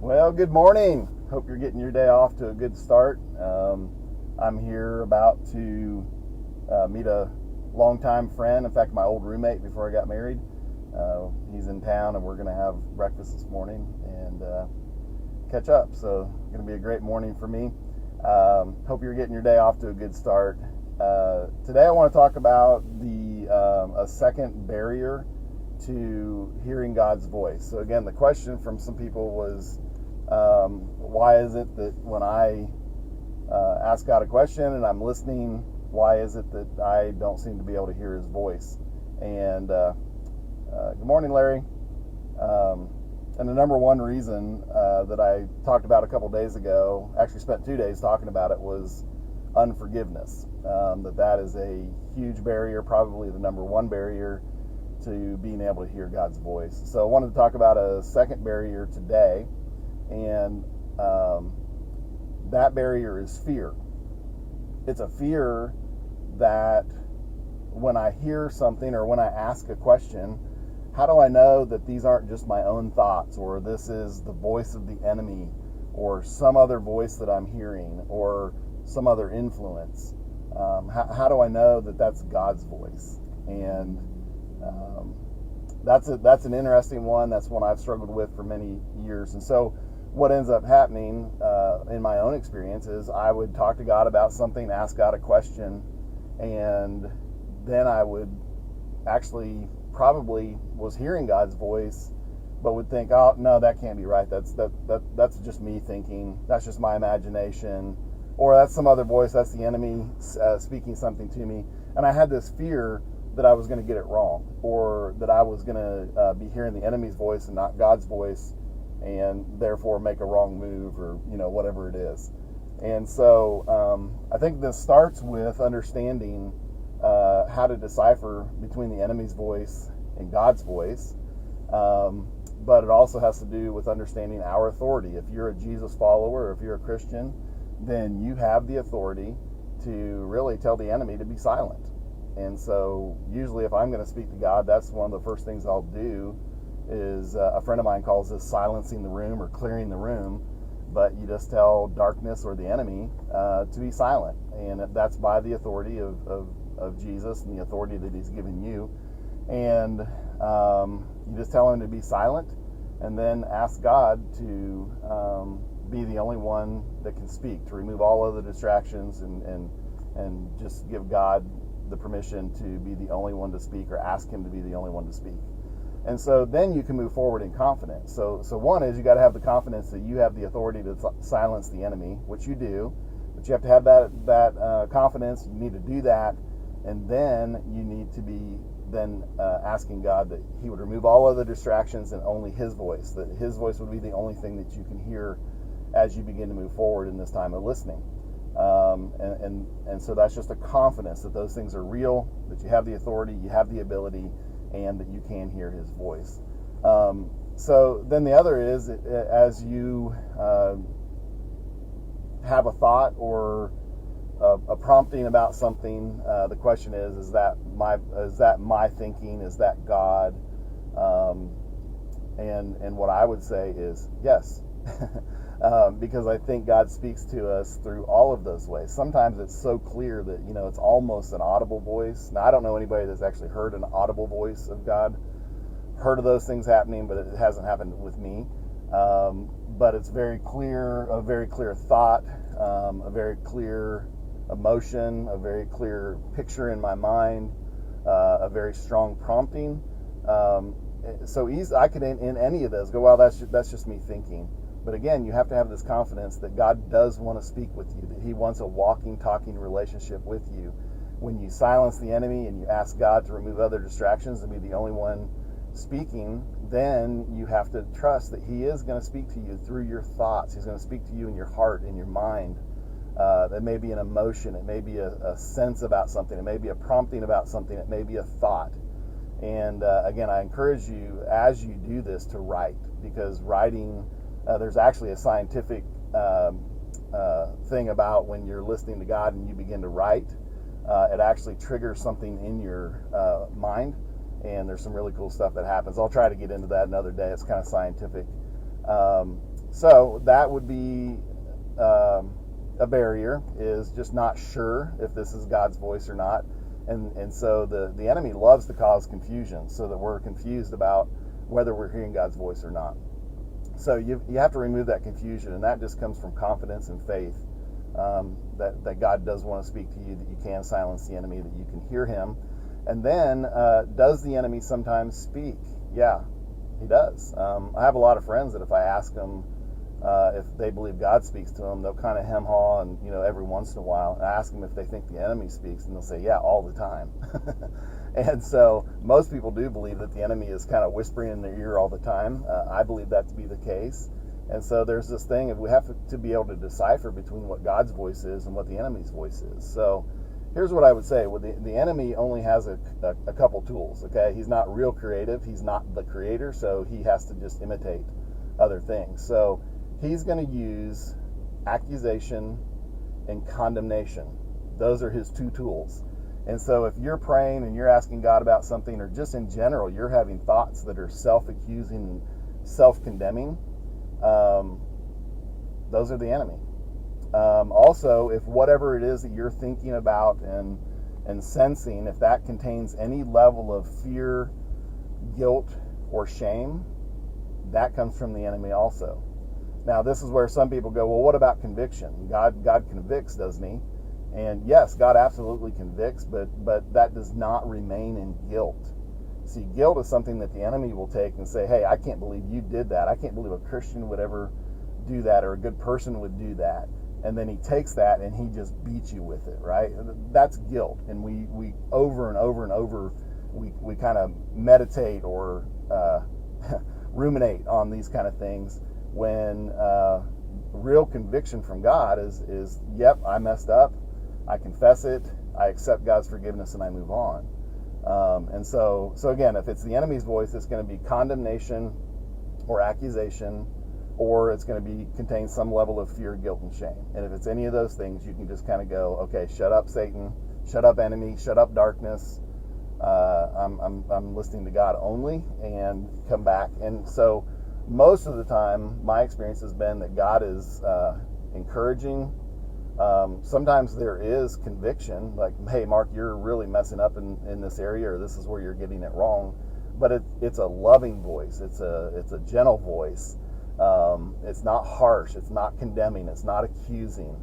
Well, good morning. Hope you're getting your day off to a good start. I'm here about to meet a longtime friend. In fact, my old roommate before I got married. He's in town, and we're going to have breakfast this morning and catch up. So, it's going to be a great morning for me. Hope you're getting your day off to a good start. Today, I want to talk about a second barrier to hearing God's voice. So again, the question from some people was, why is it that when I ask God a question and I'm listening, why is it that I don't seem to be able to hear His voice? And good morning, Larry. And the number one reason that I talked about a couple days ago, actually spent 2 days talking about it, was unforgiveness. That is a huge barrier, probably the number one barrier to being able to hear God's voice. So I wanted to talk about a second barrier today, and that barrier is fear. It's a fear that when I hear something or when I ask a question, how do I know that these aren't just my own thoughts, or this is the voice of the enemy, or some other voice that I'm hearing, or some other influence? How do I know that that's God's voice? And that's an interesting one. That's one I've struggled with for many years. And so what ends up happening in my own experience is I would talk to God about something, ask God a question, and then I would actually probably was hearing God's voice, but would think, oh, no, that can't be right. That's just me thinking. That's just my imagination. Or that's some other voice. That's the enemy speaking something to me. And I had this fear that I was going to get it wrong, or that I was going to be hearing the enemy's voice and not God's voice, and therefore make a wrong move, or whatever it is. And so I think this starts with understanding how to decipher between the enemy's voice and God's voice, but it also has to do with understanding our authority. If you're a Jesus follower, or if you're a Christian, then you have the authority to really tell the enemy to be silent. And so usually if I'm going to speak to God, that's one of the first things I'll do. Is a friend of mine calls this silencing the room or clearing the room, but you just tell darkness or the enemy to be silent. And that's by the authority of Jesus and the authority that He's given you. And you just tell him to be silent, and then ask God to be the only one that can speak, to remove all other distractions, and just give God the permission to be the only one to speak, or ask Him to be the only one to speak. And so then you can move forward in confidence. So one is you got to have the confidence that you have the authority to silence the enemy, which you do, but you have to have that confidence. You need to do that, and then you need to be asking God that He would remove all other distractions and only His voice, that His voice would be the only thing that you can hear as you begin to move forward in this time of listening. And so that's just a confidence that those things are real, that you have the authority, you have the ability, and that you can hear His voice. So then the other is, as you have a thought or a prompting about something, the question is that my thinking? Is that God? And what I would say is yes. Because I think God speaks to us through all of those ways. Sometimes it's so clear that, it's almost an audible voice. Now, I don't know anybody that's actually heard an audible voice of God, heard of those things happening, but it hasn't happened with me. But it's very clear, a very clear thought, a very clear emotion, a very clear picture in my mind, a very strong prompting. So easy, I could in any of those go, well, that's just me thinking. But again, you have to have this confidence that God does want to speak with you, that He wants a walking, talking relationship with you. When you silence the enemy and you ask God to remove other distractions and be the only one speaking, then you have to trust that He is going to speak to you through your thoughts. He's going to speak to you in your heart, in your mind. That may be an emotion. It may be a sense about something. It may be a prompting about something. It may be a thought. And again, I encourage you, as you do this, to write, because writing... there's actually a scientific thing about when you're listening to God and you begin to write, it actually triggers something in your mind, and there's some really cool stuff that happens. I'll try to get into that another day. It's kind of scientific. So that would be a barrier, is just not sure if this is God's voice or not. And so the enemy loves to cause confusion so that we're confused about whether we're hearing God's voice or not. So you have to remove that confusion, and that just comes from confidence and faith that God does want to speak to you, that you can silence the enemy, that you can hear him. And then, does the enemy sometimes speak? Yeah, he does. I have a lot of friends that if I ask them if they believe God speaks to them, they'll kind of hem-haw, and every once in a while, I ask them if they think the enemy speaks, and they'll say, yeah, all the time. And so most people do believe that the enemy is kind of whispering in their ear all the time. I believe that to be the case. And so there's this thing of we have to be able to decipher between what God's voice is and what the enemy's voice is. So here's what I would say. Well, the enemy only has a couple tools, okay? He's not real creative. He's not the creator, so he has to just imitate other things. So he's going to use accusation and condemnation. Those are his two tools. And so if you're praying and you're asking God about something, or just in general, you're having thoughts that are self-accusing and self-condemning, those are the enemy. Also, if whatever it is that you're thinking about and sensing, if that contains any level of fear, guilt, or shame, that comes from the enemy also. Now, this is where some people go, well, what about conviction? God convicts, doesn't he? And yes, God absolutely convicts, but that does not remain in guilt. See, guilt is something that the enemy will take and say, hey, I can't believe you did that. I can't believe a Christian would ever do that, or a good person would do that. And then he takes that and he just beats you with it, right? That's guilt. And we over and over and over, we kind of meditate or ruminate on these kind of things, when real conviction from God is, yep, I messed up. I confess it, I accept God's forgiveness, and I move on. And so again, if it's the enemy's voice, it's going to be condemnation or accusation, or it's going to contain some level of fear, guilt, and shame. And if it's any of those things, you can just kind of go, okay, shut up, Satan, shut up, enemy, shut up, darkness. I'm listening to God only, and come back. And so most of the time, my experience has been that God is encouraging. Sometimes there is conviction, like, hey, Mark, you're really messing up in this area, or this is where you're getting it wrong. But it's a loving voice. It's a gentle voice. It's not harsh. It's not condemning. It's not accusing.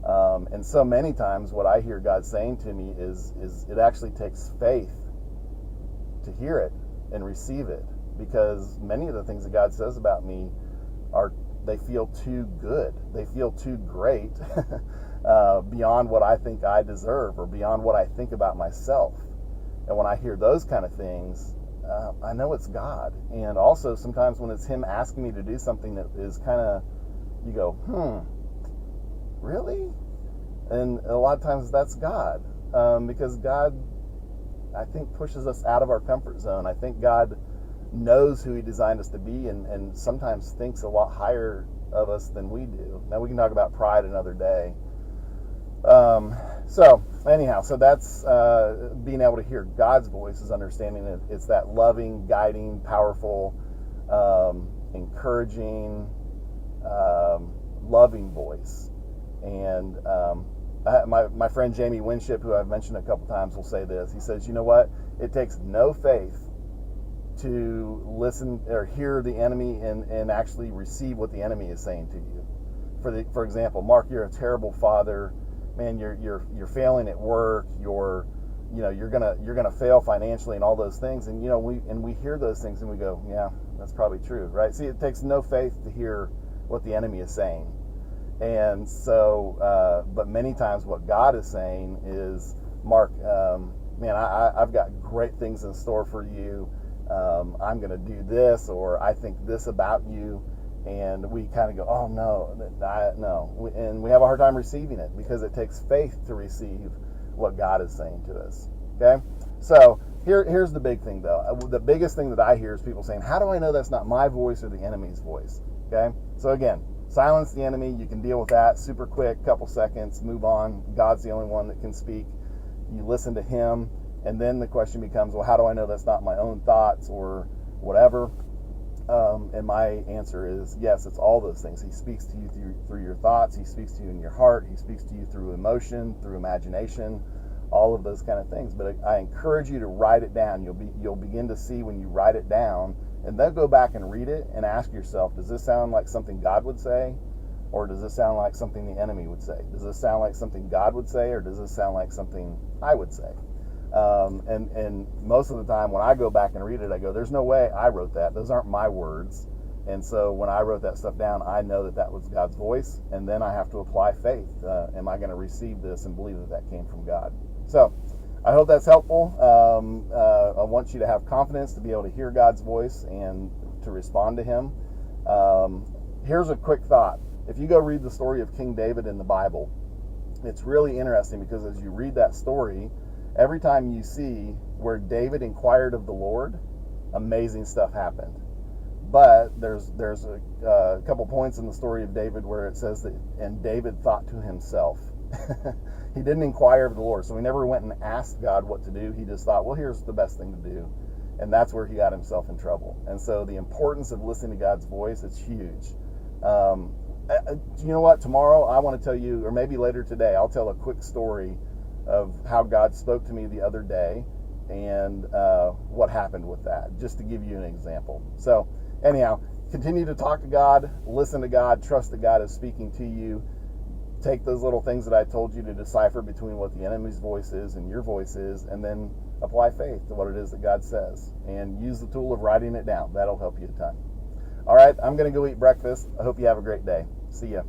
And so many times what I hear God saying to me is it actually takes faith to hear it and receive it, because many of the things that God says about me they feel too good. They feel too great beyond what I think I deserve, or beyond what I think about myself. And when I hear those kind of things, I know it's God. And also sometimes when it's him asking me to do something that is kind of, you go, really? And a lot of times that's God, because God, I think, pushes us out of our comfort zone. I think God knows who he designed us to be, and sometimes thinks a lot higher of us than we do. Now, we can talk about pride another day. So that's being able to hear God's voice, is understanding that it's that loving, guiding, powerful, encouraging, loving voice. And my friend Jamie Winship, who I've mentioned a couple times, will say this. He says, you know what? It takes no faith to listen or hear the enemy and actually receive what the enemy is saying to you. For example, Mark, you're a terrible father. Man, you're failing at work. You're gonna fail financially and all those things. And we hear those things and we go, yeah, that's probably true, right? See, it takes no faith to hear what the enemy is saying. And so, but many times what God is saying is, Mark, man, I've got great things in store for you. I'm going to do this, or I think this about you. And we kind of go, oh, no. And we have a hard time receiving it, because it takes faith to receive what God is saying to us. Okay? So here's the big thing, though. The biggest thing that I hear is people saying, how do I know that's not my voice or the enemy's voice? Okay? So again, silence the enemy. You can deal with that super quick, couple seconds, move on. God's the only one that can speak. You listen to him. And then the question becomes, well, how do I know that's not my own thoughts or whatever? And my answer is yes, it's all those things. He speaks to you through your thoughts. He speaks to you in your heart. He speaks to you through emotion, through imagination, all of those kind of things. But I encourage you to write it down. You'll begin to see when you write it down, and then go back and read it and ask yourself, does this sound like something God would say? Or does this sound like something the enemy would say? Does this sound like something God would say, or does this sound like something I would say? And most of the time when I go back and read it, I go, there's no way I wrote that. Those aren't my words. And so when I wrote that stuff down, I know that that was God's voice. And then I have to apply faith. Am I going to receive this and believe that that came from God? So I hope that's helpful. I want you to have confidence to be able to hear God's voice and to respond to him. Here's a quick thought. If you go read the story of King David in the Bible, it's really interesting because as you read that story, every time you see where David inquired of the Lord, amazing stuff happened. But there's a couple points in the story of David where it says that, and David thought to himself. He didn't inquire of the Lord. So he never went and asked God what to do. He just thought, well, here's the best thing to do. And that's where he got himself in trouble. And so the importance of listening to God's voice is huge. You know what? Tomorrow I want to tell you, or maybe later today, I'll tell a quick story of how God spoke to me the other day and what happened with that, just to give you an example. So anyhow, continue to talk to God, listen to God, trust that God is speaking to you. Take those little things that I told you to decipher between what the enemy's voice is and your voice is, and then apply faith to what it is that God says. And use the tool of writing it down. That'll help you a ton. All right, I'm going to go eat breakfast. I hope you have a great day. See ya.